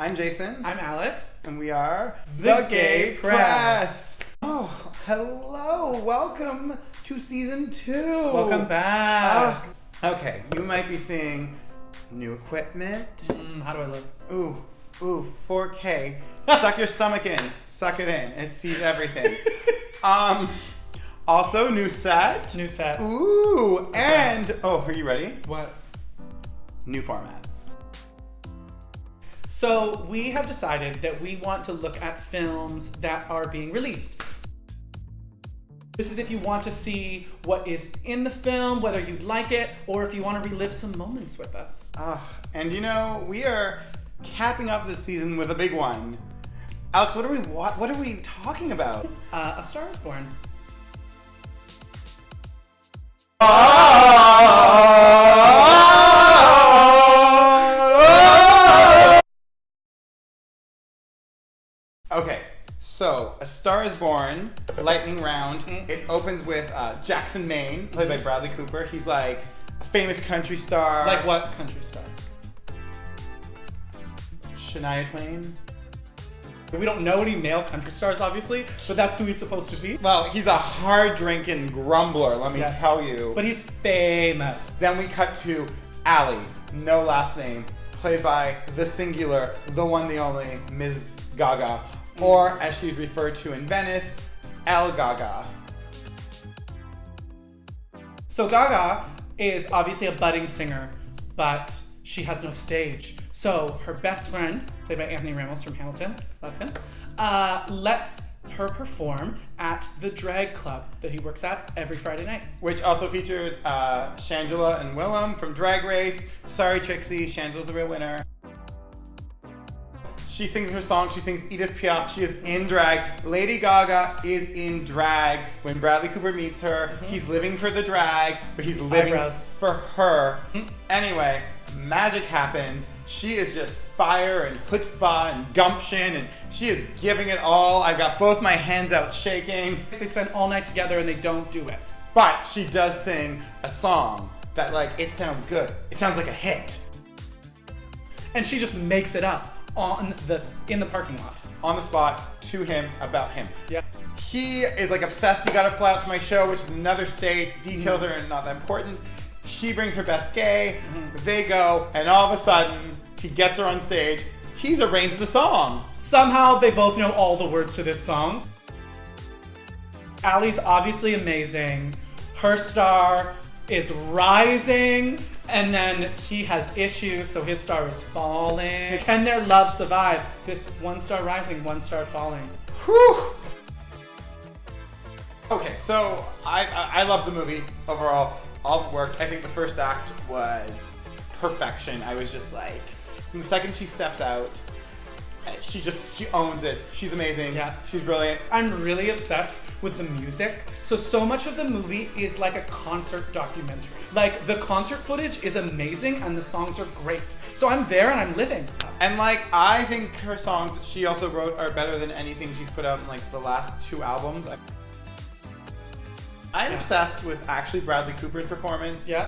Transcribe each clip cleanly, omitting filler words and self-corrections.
I'm Jason. I'm Alex. And we are The Gay Press. Oh, hello. Welcome to season 2. Welcome back. Okay, you might be seeing new equipment. How do I look? Ooh, 4K. Suck your stomach in. Suck it in. It sees everything. Also, new set. New set. Ooh, and are you ready? What? New format. So we have decided that we want to look at films that are being released. This is if you want to see what is in the film, whether you like it, or if you want to relive some moments with us. And we are capping off this season with a big one. Alex, what are we talking about? A Star is Born. Okay, so A Star is Born, lightning round. It opens with Jackson Maine, played by Bradley Cooper. He's like a famous country star. Like what country star? Shania Twain. We don't know any male country stars, obviously, but that's who he's supposed to be. Well, he's a hard-drinking grumbler, let me tell you. But he's famous. Then we cut to Allie, no last name, played by the singular, the one, the only, Ms. Gaga. Or, as she's referred to in Venice, El Gaga. So Gaga is obviously a budding singer, but she has no stage. So her best friend, played by Anthony Ramos from Hamilton, love him, lets her perform at the drag club that he works at every Friday night. Which also features Shangela and Willem from Drag Race. Sorry, Trixie, Shangela's the real winner. She sings her song, she sings Edith Piaf, she is in drag. Lady Gaga is in drag. When Bradley Cooper meets her, he's living for the drag, but he's living for her. Anyway, magic happens. She is just fire and chutzpah and gumption, and she is giving it all. I've got both my hands out shaking. They spend all night together and they don't do it. But she does sing a song that, it sounds good. It sounds like a hit. And she just makes it up in the parking lot. On the spot, to him, about him. Yeah. He is obsessed, you gotta fly out to my show, which is another state. Details are not that important. She brings her best gay, they go, and all of a sudden, he gets her on stage. He's arranged the song. Somehow they both know all the words to this song. Allie's obviously amazing. Her star is rising, and then he has issues, so his star is falling. Can their love survive this one star rising, one star falling? Whew. Okay, so I love the movie overall. All worked. I think the first act was perfection. I was just from the second she steps out, she owns it. She's amazing. Yeah. She's brilliant. I'm really obsessed with the music. So much of the movie is like a concert documentary. The concert footage is amazing and the songs are great. So I'm there and I'm living. And I think her songs that she also wrote are better than anything she's put out in the last 2 albums. I'm obsessed with actually Bradley Cooper's performance. Yeah.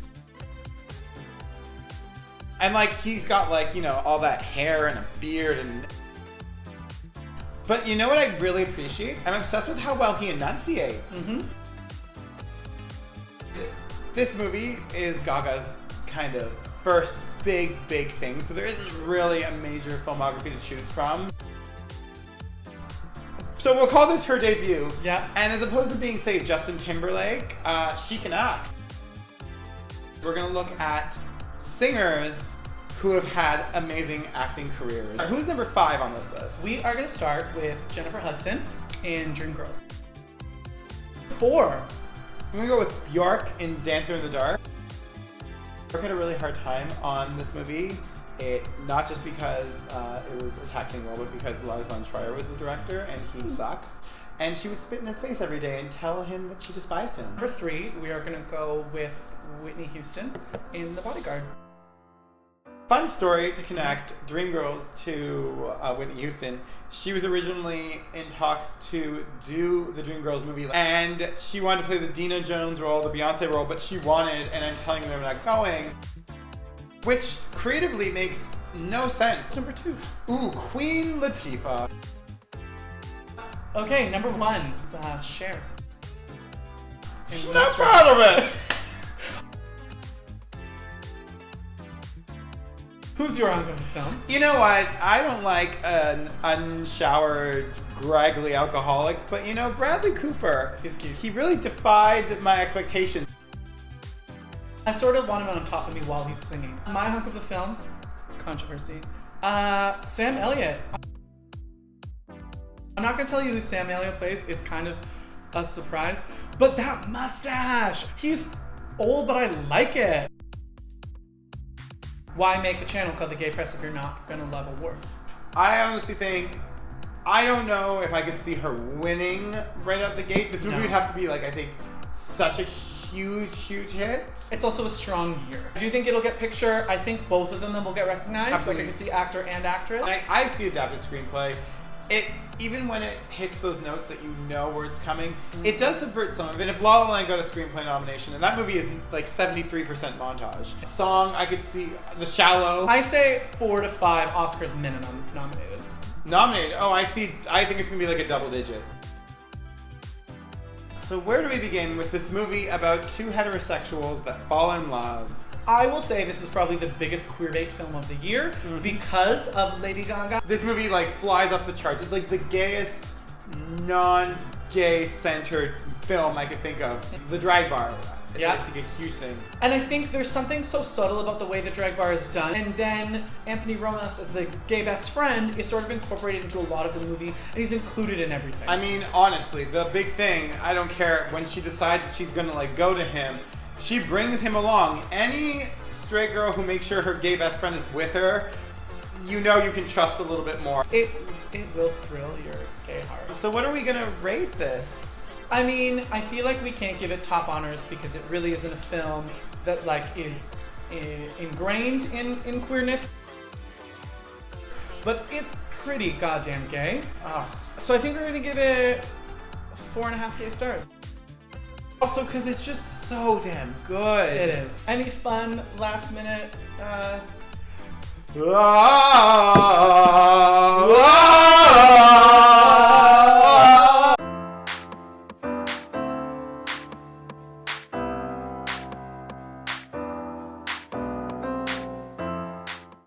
And he's got all that hair and a beard and... But you know what I really appreciate? I'm obsessed with how well he enunciates. This movie is Gaga's kind of first big thing, so there isn't really a major filmography to choose from. So we'll call this her debut. Yeah. And as opposed to being, say, Justin Timberlake, she can act. We're gonna look at singers who have had amazing acting careers. Who's number 5 on this list? We are going to start with Jennifer Hudson in Dreamgirls. 4. I'm gonna go with Bjork in Dancer in the Dark. Bjork had a really hard time on this movie. Not just because it was a taxing role, but because Lars von Trier was the director and he sucks. And she would spit in his face every day and tell him that she despised him. Number 3, we are going to go with Whitney Houston in The Bodyguard. Fun story to connect Dreamgirls to Whitney Houston. She was originally in talks to do the Dreamgirls movie, and she wanted to play the Dina Jones role, the Beyonce role, but she wanted, and I'm telling you they're not going, which creatively makes no sense. Number 2. Ooh, Queen Latifah. Okay, number 1 is Cher. She's not proud of it. Who's your hunk of the film? You know what? I don't like an unshowered, graggly alcoholic, but you know, Bradley Cooper. He's cute. He really defied my expectations. I sort of want him on top of me while he's singing. My hunk of the film, controversy. Sam Elliott. I'm not gonna tell you who Sam Elliott plays. It's kind of a surprise. But that mustache! He's old, but I like it. Why make a channel called The Gay Press if you're not gonna love awards? I honestly think, I don't know if I could see her winning right out the gate. This movie would have to be like, I think, such a huge hit. It's also a strong year. Do you think it'll get picture? I think both of them will get recognized. Absolutely. Like I can see actor and actress. I'd see adapted screenplay. It, even when it hits those notes that you know where it's coming, it does subvert some of it. If La La Land got a screenplay nomination, and that movie is like 73% montage. Song, I could see The Shallow. I say 4 to 5 Oscars minimum nominated. Nominated? Oh, I see. I think it's gonna be like a double digit. So where do we begin with this movie about two heterosexuals that fall in love? I will say this is probably the biggest queerbait film of the year because of Lady Gaga. This movie like flies off the charts. It's like the gayest, non-gay centered film I could think of. The drag bar. It's I think a huge thing. And I think there's something so subtle about the way the drag bar is done. And then Anthony Ramos as the gay best friend is sort of incorporated into a lot of the movie, and he's included in everything. I mean, honestly, the big thing, I don't care, when she decides that she's gonna like go to him, she brings him along. Any straight girl who makes sure her gay best friend is with her, you know you can trust a little bit more. It will thrill your gay heart. So what are we gonna rate this? I mean, I feel like we can't give it top honors because it really isn't a film that like is ingrained in queerness. But it's pretty goddamn gay. So I think we're gonna give it 4.5 gay stars. Also, because it's just so damn good. It is. Any fun last minute? Ah, ah, ah.